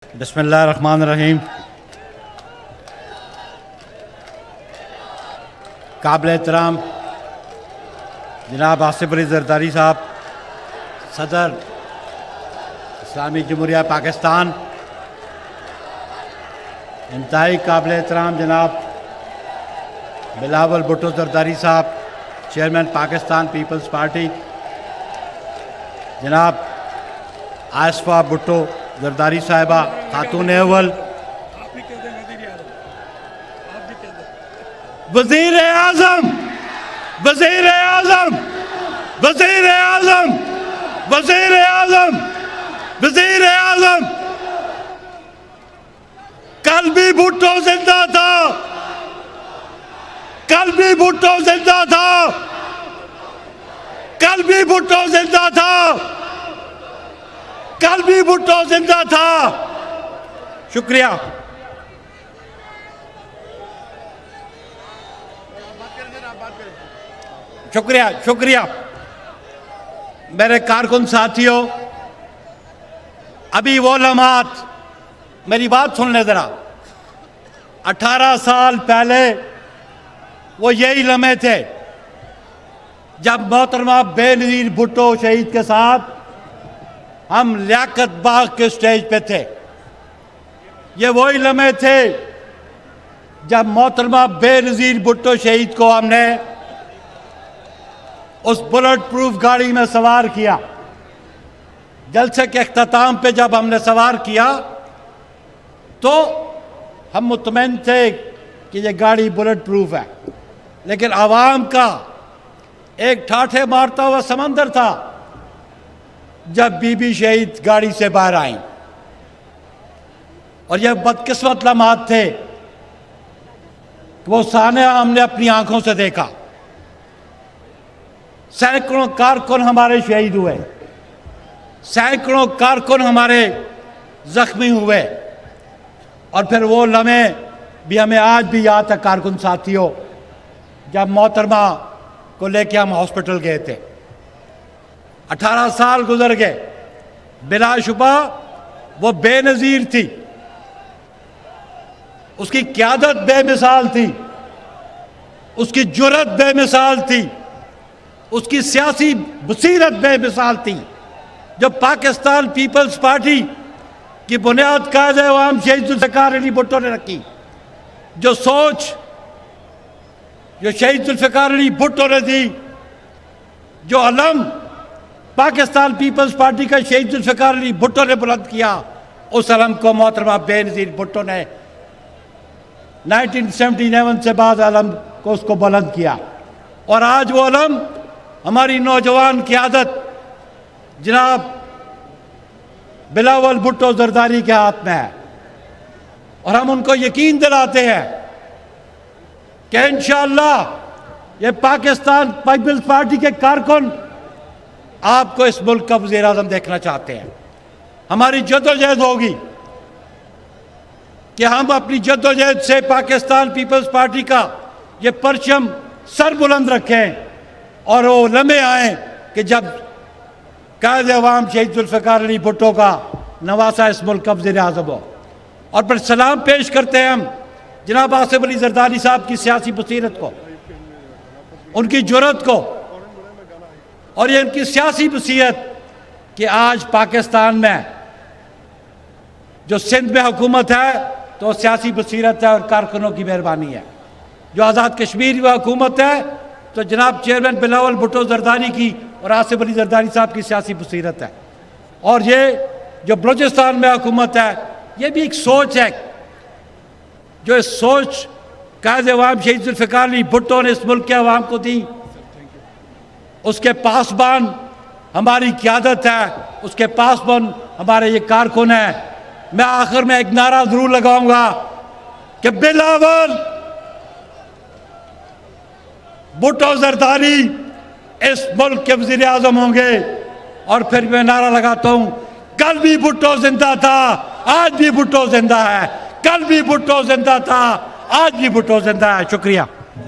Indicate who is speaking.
Speaker 1: बिस्मिल्लाहिर्रहमानिर्रहीम। काबिल एहतराम जनाब आसिफ अली जरदारी साहब, सदर इस्लामी जमहूरिया पाकिस्तान, इंतहाई काबिल एहतराम जनाब बिलावल भुट्टो जरदारी साहब, चेयरमैन पाकिस्तान पीपल्स पार्टी, जनाब आसफा भुट्टो जरदारी साहिबा, खातून अव्वल, वज़ीर आज़म, वज़ीर आज़म, वज़ीर आज़म, वज़ीर आज़म, वज़ीर आज़म। कल भी भुट्टो जिंदा था, कल भी भुट्टो जिंदा था, कल भी भुट्टो जिंदा था, कल भी भुट्टो जिंदा था। शुक्रिया। शुक्रिया शुक्रिया मेरे कारकुन साथियों, अभी वो लम्हात, मेरी बात सुन ले जरा, 18 साल पहले वो यही लम्हे थे जब मोहतरमा बेनज़ीर भुट्टो शहीद के साथ हम लियाकत बाग के स्टेज पे थे। ये वही लम्हे थे जब मोहतरमा बेनज़ीर भुट्टो शहीद को हमने उस बुलेट प्रूफ गाड़ी में सवार किया। जलसे के अख्ताम पे जब हमने सवार किया तो हम मुतमईन थे कि ये गाड़ी बुलेट प्रूफ है, लेकिन आवाम का एक ठाठे मारता हुआ समंदर था जब बीबी शहीद गाड़ी से बाहर आई। और यह बदकिस्मत लम्हात थे कि वो सानिया हमने अपनी आंखों से देखा। सैकड़ों कारकुन हमारे शहीद हुए, सैकड़ों कारकुन हमारे जख्मी हुए। और फिर वो लम्हे भी हमें आज भी याद है कारकुन साथियों, जब मोहतरमा को लेके हम हॉस्पिटल गए थे। 18 साल गुजर गए, बिलाशुबा वो बेनज़ीर थी, उसकी क़यादत बेमिसाल थी, उसकी जुर्रत बेमिसाल थी, उसकी सियासी बसीरत बेमिसाल थी। जो पाकिस्तान पीपल्स पार्टी की बुनियाद कायद-ए-आवाम शहीद जुल्फ़िकार अली भुट्टो ने रखी, जो सोच जो शहीद जुल्फ़िकार अली भुट्टो ने दी, जो अलम पाकिस्तान पीपल्स पार्टी का शहीद जुल्फ़िकार अली भुट्टो ने बुलंद किया, उस अलम को मोहतरमा बेनज़ीर भुट्टो ने 1977 से बाद अलम को उसको बुलंद किया। और आज वो अलम हमारी नौजवान क़यादत जनाब बिलावल भुट्टो जरदारी के हाथ में है। और हम उनको यकीन दिलाते हैं कि इंशाअल्लाह ये पाकिस्तान पीपल्स पार्टी के कारकुन आपको इस मुल्क का वज़ीर आज़म देखना चाहते हैं। हमारी जद्दोजहद होगी कि हम अपनी जद्दोजहद से पाकिस्तान पीपल्स पार्टी का ये परचम सर बुलंद रखें और वो लम्हे आए कि जब कायद-ए-आवाम शहीद जुल्फ़िकार अली भुट्टो का नवासा इस मुल्क का वज़ीर आज़म हो। और फिर सलाम पेश करते हैं हम जनाब आसिफ अली जरदारी साहब की सियासी बसीरत को, उनकी जुर्रत को, और ये उनकी सियासी बसीरत कि आज पाकिस्तान में जो सिंध में हुकूमत है तो सियासी बसीरत है और कारकुनों की मेहरबानी है। जो आज़ाद कश्मीर में हुकूमत है तो जनाब चेयरमैन बिलावल भुट्टो जरदारी की और आसिफ अली जरदारी साहब की सियासी बसीरत है। और ये जो बलूचिस्तान में हुकूमत है, ये भी एक सोच है, जो इस सोच कायद-ए-आवाम शहीद जुल्फ़िकार अली भुट्टो ने इस मुल्क के अवाम को दी। उसके पासबान हमारी क़यादत है, उसके पासबान हमारे ये कारकुन हैं। मैं आखिर में एक नारा जरूर लगाऊंगा कि बिलावल भुट्टो जरदारी इस मुल्क के वज़ीर आज़म होंगे। और फिर मैं नारा लगाता हूं, कल भी भुट्टो जिंदा था, आज भी भुट्टो जिंदा है, कल भी भुट्टो जिंदा था, आज भी भुट्टो जिंदा है। शुक्रिया।